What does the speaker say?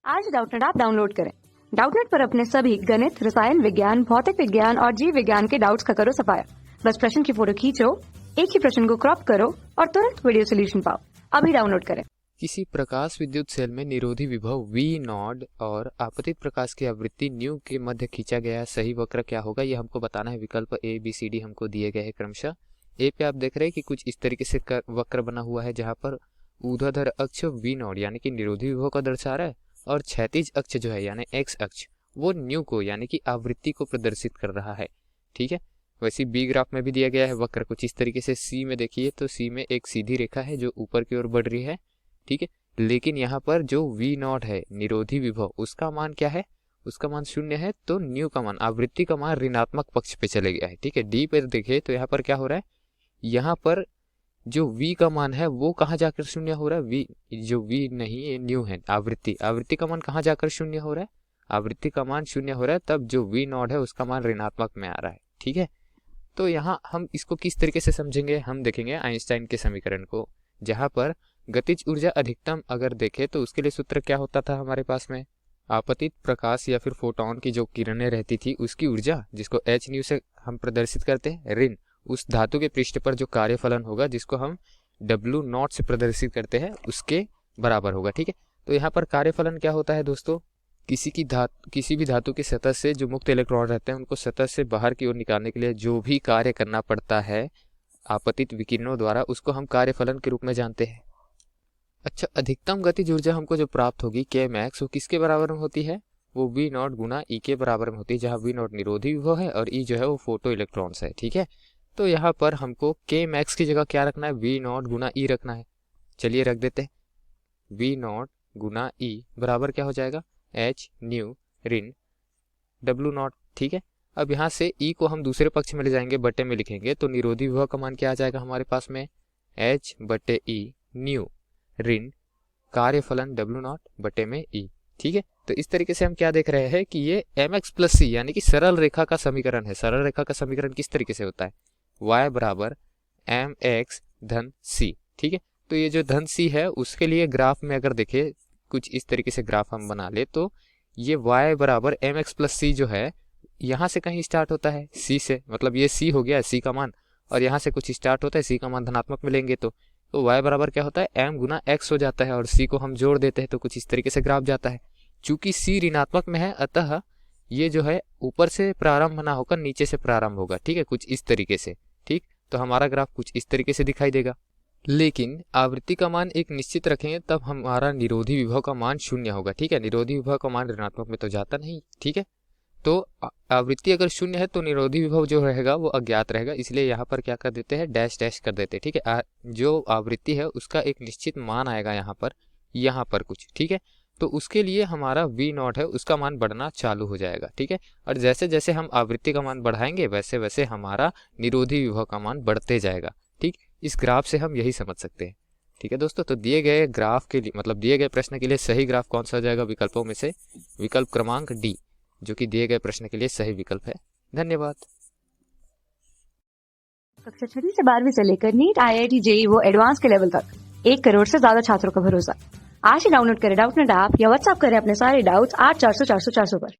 आज Doubtnut app download करें। Doubtnut पर अपने सभी गणित, रसायन विज्ञान, भौतिक विज्ञान और जीव विज्ञान के डाउट्स का करो सफाया। बस प्रश्न की फोटो खींचो, एक ही प्रश्न को क्रॉप करो और तुरंत वीडियो सोल्यूशन पाओ। अभी डाउनलोड करें। किसी प्रकाश विद्युत सेल में निरोधी विभव V नॉड और आपतित प्रकाश की आवृत्ति न्यू के मध्य खींचा गया सही वक्र क्या होगा, ये हमको बताना है। विकल्प A, B, C, D हमको दिए गए हैं क्रमशः। ए पे आप देख रहे हैं कि कुछ इस तरीके से वक्र बना हुआ है, जहाँ पर ऊर्ध्वाधर अक्ष V नॉड यानी कि निरोधी विभव को दर्शा रहा है और क्षैतिज अक्ष जो है यानी X अक्ष वो न्यू को यानी कि आवृत्ति को प्रदर्शित कर रहा है। ठीक है, वैसे बी ग्राफ में भी दिया गया है वक्र कुछ इस तरीके से। सी में देखिए तो सी में एक सीधी रेखा है जो ऊपर की ओर बढ़ रही है। ठीक है, लेकिन यहाँ पर जो V नॉट है निरोधी विभव उसका मान क्या है, उसका मान 0 है, तो न्यू का मान आवृत्ति का मान ऋणात्मक पक्ष पे चले गया है। ठीक है, डी पर देखिए तो यहाँ पर क्या हो रहा है, यहाँ पर जो V का मान है वो कहाँ जाकर 0 हो रहा है। V जो V नहीं ये न्यू है, आवृत्ति का मान कहाँ जाकर 0 हो रहा है, आवृत्ति का मान 0 हो रहा है, तब जो V नॉट है उसका मान ऋणात्मक में आ रहा है। ठीक है, तो यहाँ हम इसको किस तरीके से समझेंगे, हम देखेंगे आइंस्टाइन के समीकरण को, जहाँ पर गतिज ऊर्जा अधिकतम अगर देखें तो उसके लिए सूत्र क्या होता था हमारे पास में, आपतित प्रकाश या फिर फोटोन की जो किरणें रहती थी उसकी ऊर्जा जिसको h न्यू से हम प्रदर्शित करते हैं, ऋण उस धातु के पृष्ठ पर जो कार्यफलन होगा जिसको हम W नॉट से प्रदर्शित करते हैं उसके बराबर होगा। ठीक है, तो यहाँ पर कार्यफलन क्या होता है दोस्तों, किसी भी धातु की सतह से जो मुक्त इलेक्ट्रॉन रहते हैं उनको सतह से बाहर की ओर निकालने के लिए जो भी कार्य करना पड़ता है आपतित विकिरणों द्वारा उसको हम कार्यफलन के रूप में जानते हैं। अच्छा, अधिकतम गतिज ऊर्जा हमको जो प्राप्त होगी के मैक्स वो किसके बराबर में होती है, वो V नॉट गुना E के बराबर में होती है, जहाँ V नॉट निरोधी विभव है और E जो है वो फोटो इलेक्ट्रॉन्स है। ठीक है, तो यहाँ पर हमको के मैक्स की जगह क्या रखना है, V नॉट गुना E रखना है। चलिए रख देते हैं, V नॉट गुना E बराबर क्या हो जाएगा, H न्यू ऋण W नॉट। ठीक है, अब यहाँ से E को हम दूसरे पक्ष में ले जाएंगे, बटे में लिखेंगे तो निरोधी विभव का मान क्या आ जाएगा हमारे पास में, H बटे E न्यू ऋण कार्यफलन W नॉट बटे में E। ठीक है, तो इस तरीके से हम क्या देख रहे हैं कि ये mx प्लस c यानी कि सरल रेखा का समीकरण है। सरल रेखा का समीकरण किस तरीके से होता है, y बराबर mx धन c। ठीक है, तो ये जो धन c है उसके लिए ग्राफ में अगर देखें कुछ इस तरीके से ग्राफ हम बना ले तो ये y बराबर mx प्लस c जो है यहाँ से कहीं स्टार्ट होता है c से, मतलब ये c हो गया है c का मान, और यहाँ से कुछ स्टार्ट होता है c का मान धनात्मक में लेंगे तो y बराबर क्या होता है m गुना x हो जाता है, और c को हम जोड़ देते हैं तो कुछ इस तरीके से ग्राफ जाता है। चूंकि c ऋणात्मक में है अतः ये जो है ऊपर से प्रारंभ ना होकर नीचे से प्रारंभ होगा। ठीक है, कुछ इस तरीके से। ठीक, तो हमारा ग्राफ कुछ इस तरीके से दिखाई देगा, लेकिन आवृत्ति का मान एक निश्चित रखेंगे तब हमारा निरोधी विभव का मान 0 होगा। ठीक है, निरोधी विभव का मान ऋणात्मक में तो जाता नहीं। ठीक है, तो आवृत्ति अगर 0 है तो निरोधी विभव जो रहेगा वो अज्ञात रहेगा, इसलिए यहाँ पर क्या कर देते हैं, डैश डैश कर देते हैं। ठीक है, जो आवृत्ति है उसका एक निश्चित मान आएगा यहाँ पर कुछ। ठीक है, तो उसके लिए हमारा V नॉट है उसका मान बढ़ना चालू हो जाएगा। ठीक है, और जैसे जैसे हम आवृत्ति का मान बढ़ाएंगे वैसे वैसे हमारा निरोधी विभव का मान बढ़ते जाएगा। ठीक, इस ग्राफ से हम यही समझ सकते हैं। ठीक है दोस्तों, तो दिए गए ग्राफ के लिए मतलब दिए गए प्रश्न के लिए सही ग्राफ कौन सा हो जाएगा विकल्पों में से, विकल्प क्रमांक डी जो कि दिए गए प्रश्न के लिए सही विकल्प है। धन्यवाद। कक्षा 6 से 12वीं से लेकर नीट, IIT, JEE वो एडवांस के लेवल तक 1 करोड़ से ज्यादा छात्रों का भरोसा। आज ही डाउनलोड करें डाउटनेट ऐप या व्हाट्सएप करें अपने सारे डाउट्स 8400 400 400 पर।